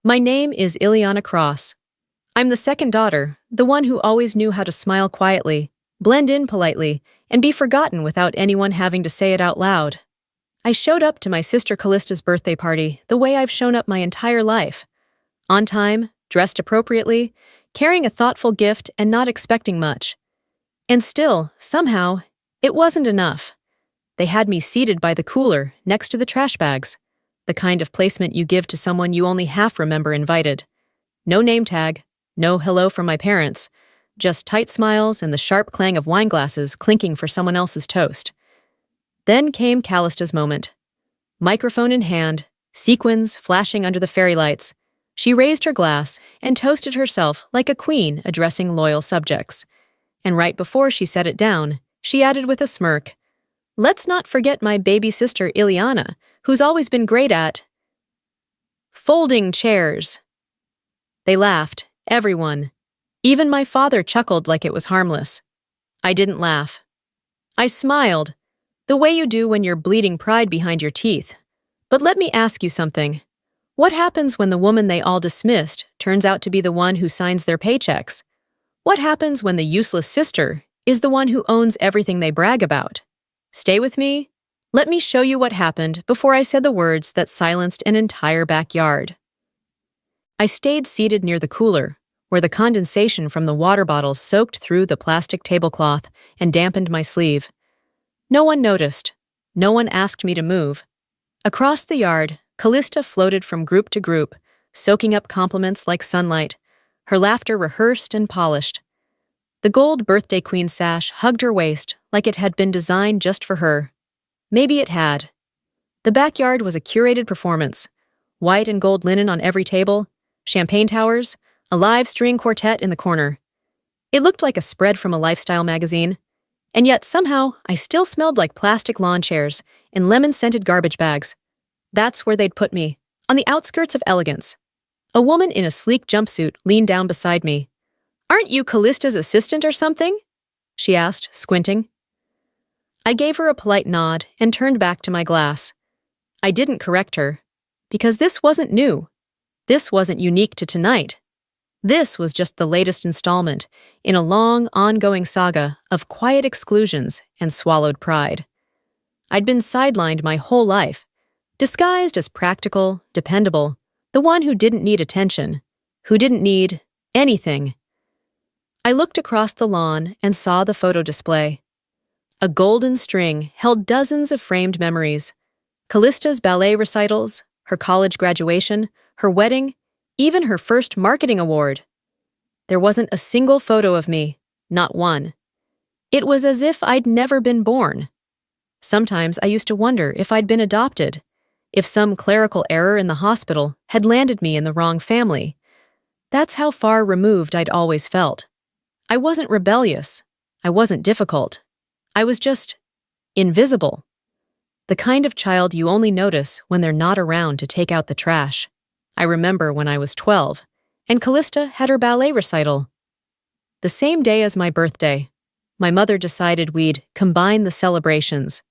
My name is Ileana Cross. I'm the second daughter, the one who always knew how to smile quietly, blend in politely, and be forgotten without anyone having to say it out loud. I showed up to my sister Callista's birthday party the way I've shown up my entire life. On time, dressed appropriately, carrying a thoughtful gift and not expecting much. And still, somehow, it wasn't enough. They had me seated by the cooler, next to the trash bags. The kind of placement you give to someone you only half remember invited. No name tag, no hello from my parents, just tight smiles and the sharp clang of wine glasses clinking for someone else's toast. Then came Callista's moment. Microphone in hand, sequins flashing under the fairy lights, she raised her glass and toasted herself like a queen addressing loyal subjects. And right before she set it down, she added with a smirk, "Let's not forget my baby sister Ileana, who's always been great at folding chairs." They laughed, everyone. Even my father chuckled like it was harmless. I didn't laugh. I smiled, the way you do when you're bleeding pride behind your teeth. But let me ask you something. What happens when the woman they all dismissed turns out to be the one who signs their paychecks? What happens when the useless sister is the one who owns everything they brag about? Stay with me. Let me show you what happened before I said the words that silenced an entire backyard. I stayed seated near the cooler, where the condensation from the water bottles soaked through the plastic tablecloth and dampened my sleeve. No one noticed. No one asked me to move. Across the yard, Callista floated from group to group, soaking up compliments like sunlight, her laughter rehearsed and polished. The gold birthday queen sash hugged her waist like it had been designed just for her. Maybe it had. The backyard was a curated performance. White and gold linen on every table, champagne towers, a live string quartet in the corner. It looked like a spread from a lifestyle magazine. And yet somehow I still smelled like plastic lawn chairs and lemon-scented garbage bags. That's where they'd put me, on the outskirts of elegance. A woman in a sleek jumpsuit leaned down beside me. "Aren't you Callista's assistant or something?" she asked, squinting. I gave her a polite nod and turned back to my glass. I didn't correct her, because this wasn't new. This wasn't unique to tonight. This was just the latest installment in a long, ongoing saga of quiet exclusions and swallowed pride. I'd been sidelined my whole life, disguised as practical, dependable, the one who didn't need attention, who didn't need anything. I looked across the lawn and saw the photo display. A golden string held dozens of framed memories. Callista's ballet recitals, her college graduation, her wedding, even her first marketing award. There wasn't a single photo of me, not one. It was as if I'd never been born. Sometimes I used to wonder if I'd been adopted, if some clerical error in the hospital had landed me in the wrong family. That's how far removed I'd always felt. I wasn't rebellious. I wasn't difficult. I was just invisible. The kind of child you only notice when they're not around to take out the trash. I remember when I was 12, and Callista had her ballet recital. The same day as my birthday, my mother decided we'd combine the celebrations.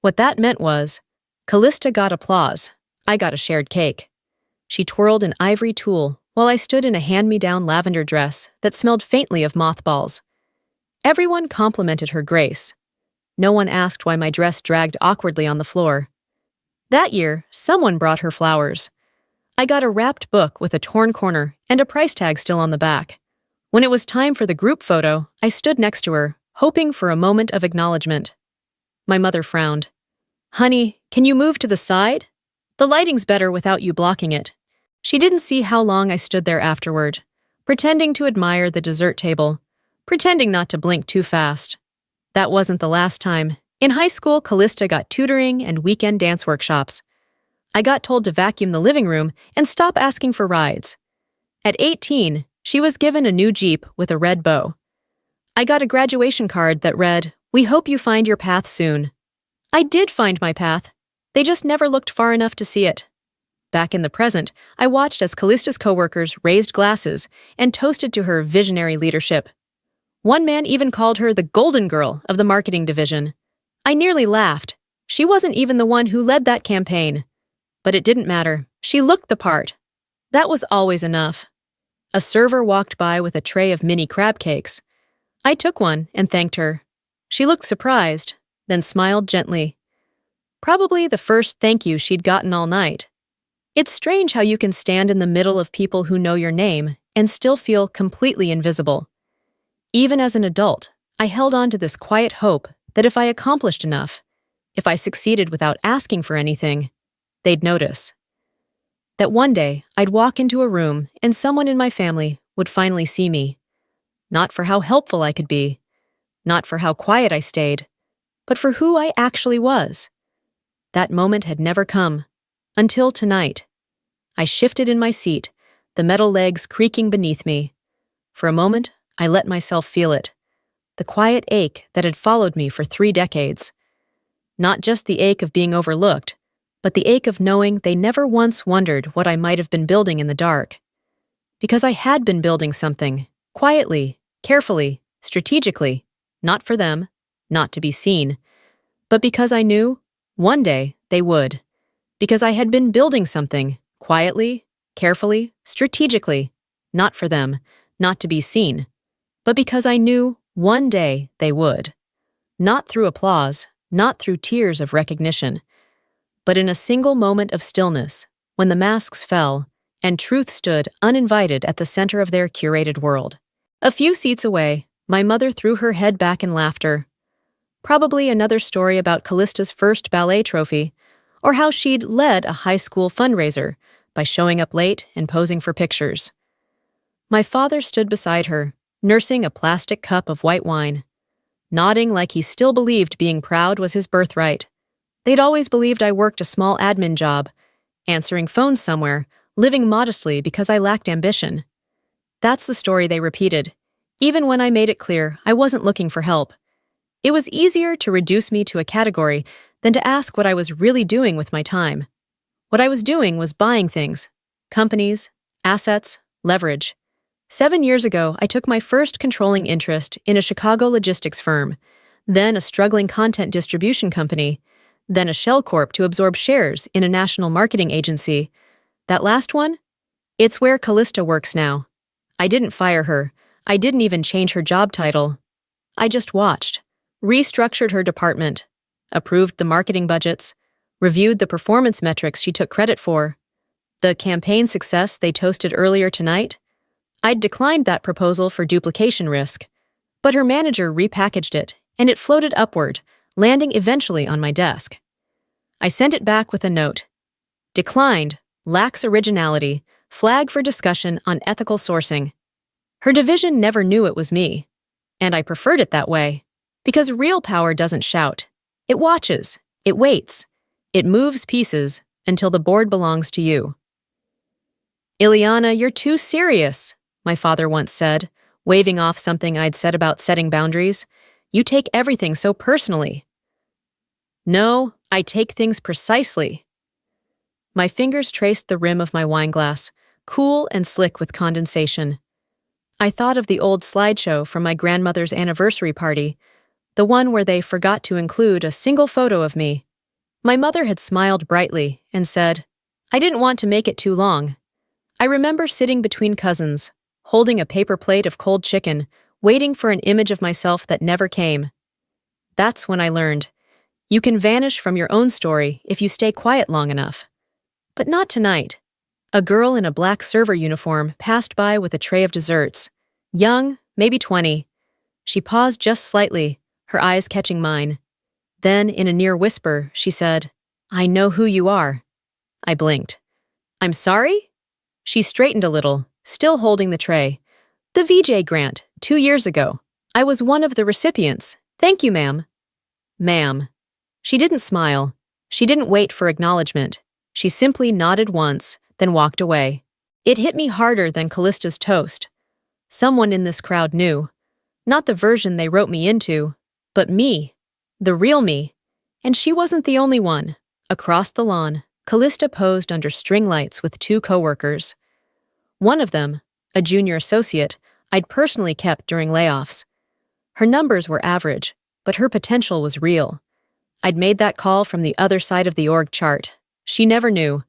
What that meant was, Callista got applause, I got a shared cake. She twirled an ivory tool while I stood in a hand-me-down lavender dress that smelled faintly of mothballs. Everyone complimented her grace. No one asked why my dress dragged awkwardly on the floor. That year, someone brought her flowers. I got a wrapped book with a torn corner and a price tag still on the back. When it was time for the group photo, I stood next to her, hoping for a moment of acknowledgement. My mother frowned. "Honey, can you move to the side? The lighting's better without you blocking it." She didn't see how long I stood there afterward, pretending to admire the dessert table, pretending not to blink too fast. That wasn't the last time. In high school, Callista got tutoring and weekend dance workshops. I got told to vacuum the living room and stop asking for rides. At 18, she was given a new Jeep with a red bow. I got a graduation card that read, "We hope you find your path soon." I did find my path. They just never looked far enough to see it. Back in the present, I watched as Callista's coworkers raised glasses and toasted to her visionary leadership. One man even called her the golden girl of the marketing division. I nearly laughed. She wasn't even the one who led that campaign. But it didn't matter. She looked the part. That was always enough. A server walked by with a tray of mini crab cakes. I took one and thanked her. She looked surprised, then smiled gently. Probably the first thank you she'd gotten all night. It's strange how you can stand in the middle of people who know your name and still feel completely invisible. Even as an adult, I held on to this quiet hope that if I accomplished enough, if I succeeded without asking for anything, they'd notice. That one day I'd walk into a room and someone in my family would finally see me. Not for how helpful I could be, not for how quiet I stayed, but for who I actually was. That moment had never come, until tonight. I shifted in my seat, the metal legs creaking beneath me. For a moment, I let myself feel it, the quiet ache that had followed me for 3 decades. Not just the ache of being overlooked, but the ache of knowing they never once wondered what I might have been building in the dark. Because I had been building something, quietly, carefully, strategically, not for them, not to be seen, but because I knew, one day, they would. Because I had been building something, quietly, carefully, strategically, not for them, not to be seen, but because I knew, one day, they would. Not through applause, not through tears of recognition, but in a single moment of stillness, when the masks fell, and truth stood uninvited at the center of their curated world. A few seats away, my mother threw her head back in laughter. Probably another story about Callista's first ballet trophy, or how she'd led a high school fundraiser by showing up late and posing for pictures. My father stood beside her, nursing a plastic cup of white wine, nodding like he still believed being proud was his birthright. They'd always believed I worked a small admin job, answering phones somewhere, living modestly because I lacked ambition. That's the story they repeated, even when I made it clear I wasn't looking for help. It was easier to reduce me to a category than to ask what I was really doing with my time. What I was doing was buying things, companies, assets, leverage. 7 years ago, I took my first controlling interest in a Chicago logistics firm, then a struggling content distribution company, then a shell corp to absorb shares in a national marketing agency. That last one? It's where Callista works now. I didn't fire her. I didn't even change her job title. I just watched, restructured her department, approved the marketing budgets, reviewed the performance metrics she took credit for. The campaign success they toasted earlier tonight? I'd declined that proposal for duplication risk, but her manager repackaged it, and it floated upward, landing eventually on my desk. I sent it back with a note. Declined, lacks originality, flag for discussion on ethical sourcing. Her division never knew it was me, and I preferred it that way, because real power doesn't shout. It watches, it waits, it moves pieces until the board belongs to you. Ileana, you're too serious, my father once said, waving off something I'd said about setting boundaries. You take everything so personally. No, I take things precisely. My fingers traced the rim of my wineglass, cool and slick with condensation. I thought of the old slideshow from my grandmother's anniversary party, the one where they forgot to include a single photo of me. My mother had smiled brightly and said, I didn't want to make it too long. I remember sitting between cousins, holding a paper plate of cold chicken, waiting for an image of myself that never came. That's when I learned, you can vanish from your own story if you stay quiet long enough. But not tonight. A girl in a black server uniform passed by with a tray of desserts. Young, maybe 20. She paused just slightly, her eyes catching mine. Then, in a near whisper, she said, I know who you are. I blinked. I'm sorry? She straightened a little, still holding the tray. The VJ grant, 2 years ago. I was one of the recipients. Thank you, ma'am. Ma'am. She didn't smile. She didn't wait for acknowledgement. She simply nodded once, then walked away. It hit me harder than Callista's toast. Someone in this crowd knew. Not the version they wrote me into, but me. The real me. And she wasn't the only one. Across the lawn, Callista posed under string lights with 2 coworkers. One of them, a junior associate, I'd personally kept during layoffs. Her numbers were average, but her potential was real. I'd made that call from the other side of the org chart. She never knew,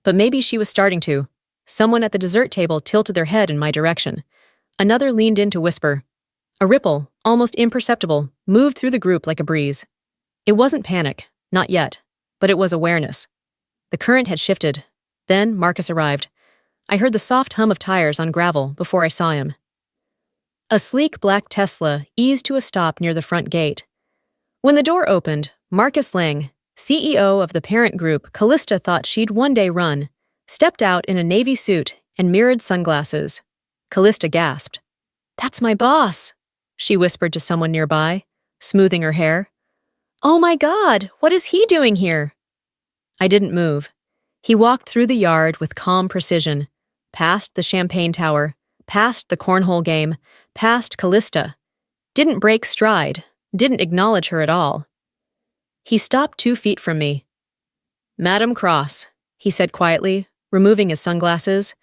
but maybe she was starting to. Someone at the dessert table tilted their head in my direction. Another leaned in to whisper. A ripple, almost imperceptible, moved through the group like a breeze. It wasn't panic, not yet, but it was awareness. The current had shifted. Then Marcus arrived. I heard the soft hum of tires on gravel before I saw him. A sleek black Tesla eased to a stop near the front gate. When the door opened, Marcus Lang, CEO of the parent group Callista thought she'd one day run, stepped out in a navy suit and mirrored sunglasses. Callista gasped. "That's my boss," she whispered to someone nearby, smoothing her hair. "Oh my God, what is he doing here?" I didn't move. He walked through the yard with calm precision, past the champagne tower, past the cornhole game, past Callista. Didn't break stride, didn't acknowledge her at all. He stopped 2 feet from me. "Madam Cross," he said quietly, removing his sunglasses.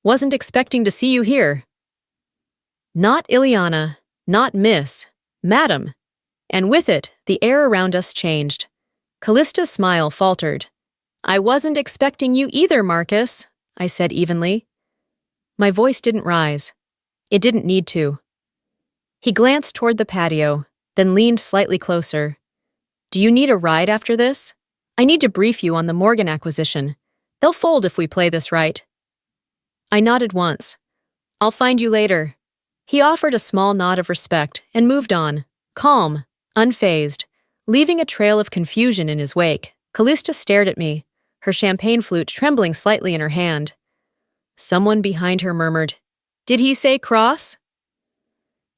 "Wasn't expecting to see you here." Not Ileana, not Miss, Madam. And with it, the air around us changed. Callista's smile faltered. "I wasn't expecting you either, Marcus," I said evenly. My voice didn't rise. It didn't need to. He glanced toward the patio, then leaned slightly closer. "Do you need a ride after this? I need to brief you on the Morgan acquisition. They'll fold if we play this right." I nodded once. "I'll find you later." He offered a small nod of respect and moved on, calm, unfazed, leaving a trail of confusion in his wake. Callista stared at me, her champagne flute trembling slightly in her hand. Someone behind her murmured, "Did he say Cross?"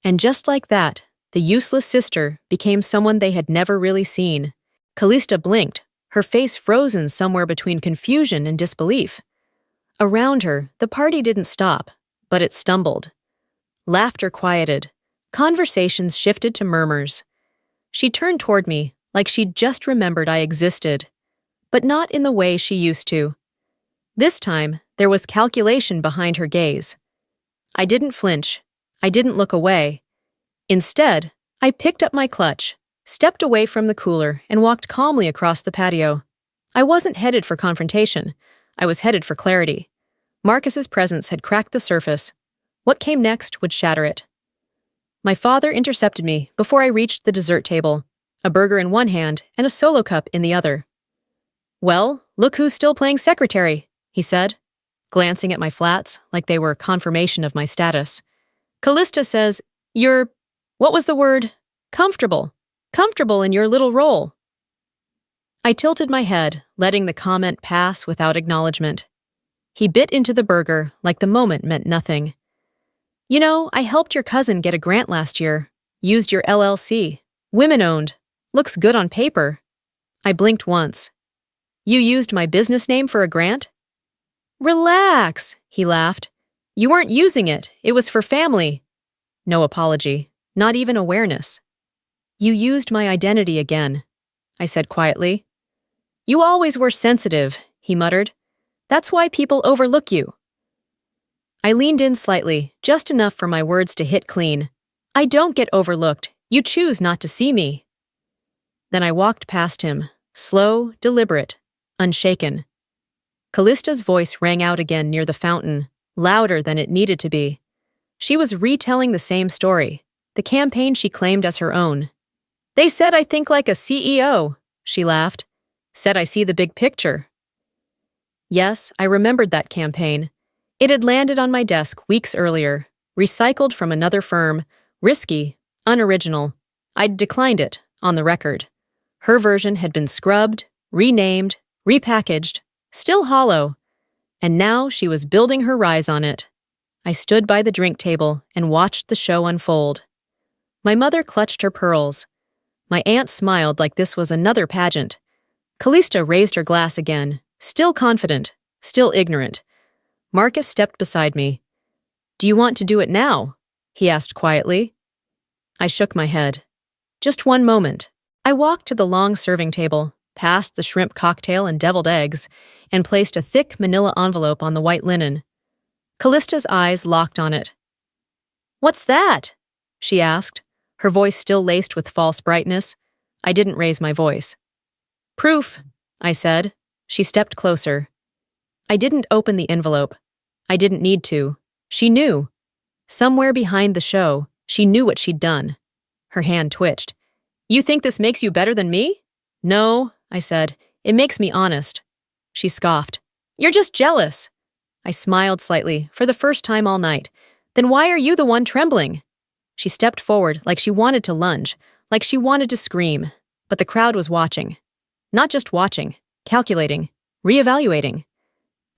And just like that, the useless sister became someone they had never really seen. Callista blinked, her face frozen somewhere between confusion and disbelief. Around her, the party didn't stop, but it stumbled. Laughter quieted. Conversations shifted to murmurs. She turned toward me, like she'd just remembered I existed, but not in the way she used to. This time, there was calculation behind her gaze. I didn't flinch. I didn't look away. Instead, I picked up my clutch, stepped away from the cooler, and walked calmly across the patio. I wasn't headed for confrontation. I was headed for clarity. Marcus's presence had cracked the surface. What came next would shatter it. My father intercepted me before I reached the dessert table, a burger in one hand and a solo cup in the other. "Well, look who's still playing secretary," he said, glancing at my flats like they were confirmation of my status. "Callista says, you're, what was the word? Comfortable. Comfortable in your little role." I tilted my head, letting the comment pass without acknowledgement. He bit into the burger like the moment meant nothing. "You know, I helped your cousin get a grant last year. Used your LLC. Women-owned. Looks good on paper." I blinked once. "You used my business name for a grant?" "Relax," he laughed. "You weren't using it. It was for family." No apology. Not even awareness. "You used my identity again," I said quietly. "You always were sensitive," he muttered. "That's why people overlook you." I leaned in slightly, just enough for my words to hit clean. "I don't get overlooked. You choose not to see me." Then I walked past him, slow, deliberate, unshaken. Callista's voice rang out again near the fountain, louder than it needed to be. She was retelling the same story, the campaign she claimed as her own. "They said I think like a CEO," she laughed. "Said I see the big picture." Yes, I remembered that campaign. It had landed on my desk weeks earlier, recycled from another firm, risky, unoriginal. I'd declined it, on the record. Her version had been scrubbed, renamed, repackaged, still hollow, and now she was building her rise on it. I stood by the drink table and watched the show unfold. My mother clutched her pearls. My aunt smiled like this was another pageant. Callista raised her glass again, still confident, still ignorant. Marcus stepped beside me. "Do you want to do it now?" he asked quietly. I shook my head. "Just one moment." I walked to the long serving table, past the shrimp cocktail and deviled eggs, and placed a thick manila envelope on the white linen. Callista's eyes locked on it. "What's that?" she asked, her voice still laced with false brightness. I didn't raise my voice. "Proof," I said. She stepped closer. I didn't open the envelope. I didn't need to. She knew. Somewhere behind the show, she knew what she'd done. Her hand twitched. You think this makes you better than me? No, I said. It makes me honest. She scoffed. You're just jealous. I smiled slightly, for the first time all night. Then why are you the one trembling? She stepped forward like she wanted to lunge, like she wanted to scream. But the crowd was watching. Not just watching, calculating, reevaluating.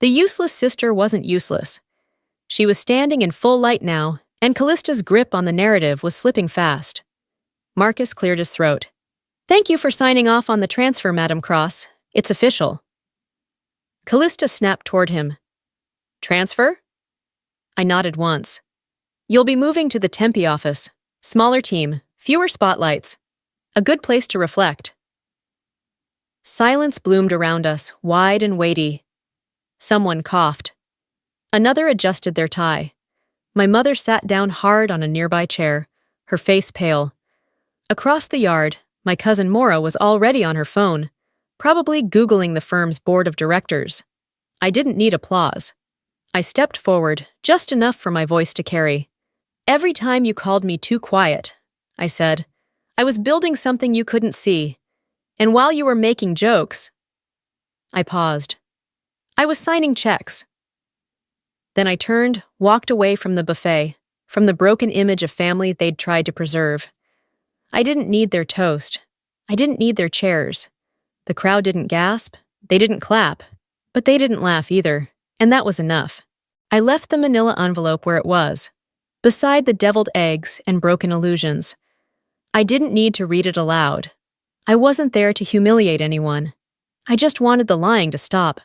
The useless sister wasn't useless. She was standing in full light now, and Callista's grip on the narrative was slipping fast. Marcus cleared his throat. Thank you for signing off on the transfer, Madam Cross. It's official. Callista snapped toward him. Transfer? I nodded once. You'll be moving to the Tempe office. Smaller team, fewer spotlights. A good place to reflect. Silence bloomed around us, wide and weighty. Someone coughed. Another adjusted their tie. My mother sat down hard on a nearby chair, her face pale. Across the yard, my cousin Maura was already on her phone, probably Googling the firm's board of directors. I didn't need applause. I stepped forward, just enough for my voice to carry. Every time you called me too quiet, I said, I was building something you couldn't see. And while you were making jokes, I paused. I was signing checks. Then I turned, walked away from the buffet, from the broken image of family they'd tried to preserve. I didn't need their toast. I didn't need their chairs. The crowd didn't gasp, they didn't clap, but they didn't laugh either, and that was enough. I left the manila envelope where it was, beside the deviled eggs and broken illusions. I didn't need to read it aloud. I wasn't there to humiliate anyone. I just wanted the lying to stop.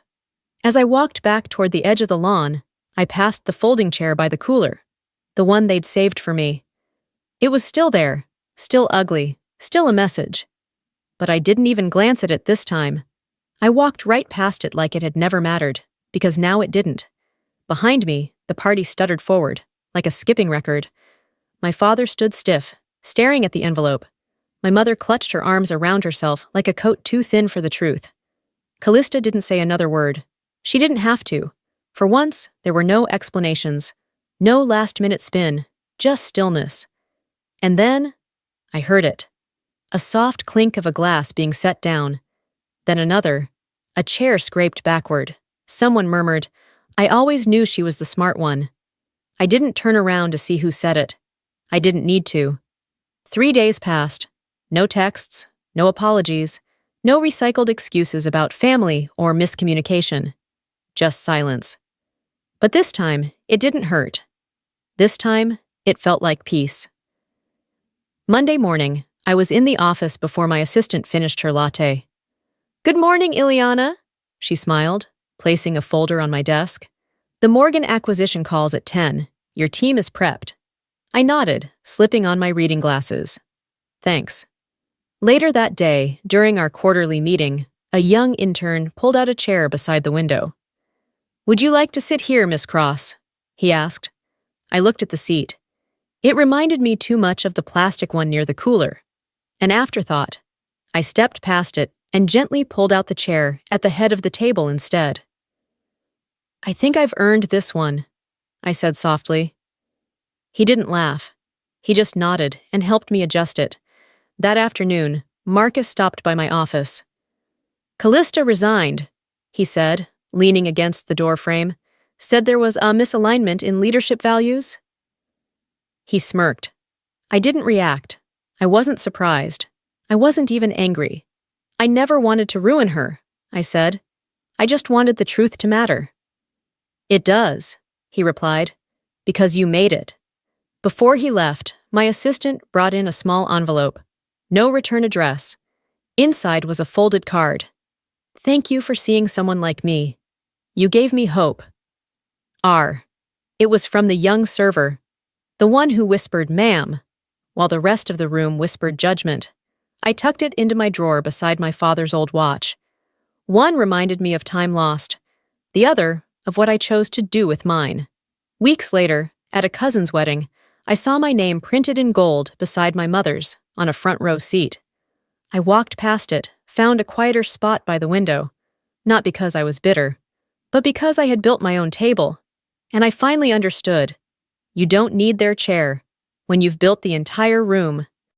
As I walked back toward the edge of the lawn, I passed the folding chair by the cooler, the one they'd saved for me. It was still there, still ugly, still a message. But I didn't even glance at it this time. I walked right past it like it had never mattered, because now it didn't. Behind me, the party stuttered forward, like a skipping record. My father stood stiff, staring at the envelope. My mother clutched her arms around herself like a coat too thin for the truth. Callista didn't say another word. She didn't have to. For once, there were no explanations, no last-minute spin, just stillness. And then, I heard it. A soft clink of a glass being set down. Then another. A chair scraped backward. Someone murmured, I always knew she was the smart one. I didn't turn around to see who said it. I didn't need to. 3 days passed. No texts, no apologies, no recycled excuses about family or miscommunication. Just silence. But this time, it didn't hurt. This time, it felt like peace. Monday morning, I was in the office before my assistant finished her latte. Good morning, Ileana, she smiled, placing a folder on my desk. The Morgan acquisition calls at 10. Your team is prepped. I nodded, slipping on my reading glasses. Thanks. Later that day, during our quarterly meeting, a young intern pulled out a chair beside the window. Would you like to sit here, Miss Cross? He asked. I looked at the seat. It reminded me too much of the plastic one near the cooler. An afterthought. I stepped past it and gently pulled out the chair at the head of the table instead. I think I've earned this one, I said softly. He didn't laugh. He just nodded and helped me adjust it. That afternoon, Marcus stopped by my office. Callista resigned, he said, leaning against the door frame. Said there was a misalignment in leadership values. He smirked. I didn't react. I wasn't surprised. I wasn't even angry. I never wanted to ruin her, I said. I just wanted the truth to matter. It does, he replied, because you made it. Before he left, my assistant brought in a small envelope. No return address. Inside was a folded card. Thank you for seeing someone like me. You gave me hope. R. It was from the young server, the one who whispered, ma'am, while the rest of the room whispered judgment. I tucked it into my drawer beside my father's old watch. One reminded me of time lost, the other of what I chose to do with mine. Weeks later, at a cousin's wedding, I saw my name printed in gold beside my mother's on a front row seat. I walked past it, found a quieter spot by the window, not because I was bitter, but because I had built my own table, And I finally understood. You don't need their chair when you've built the entire room.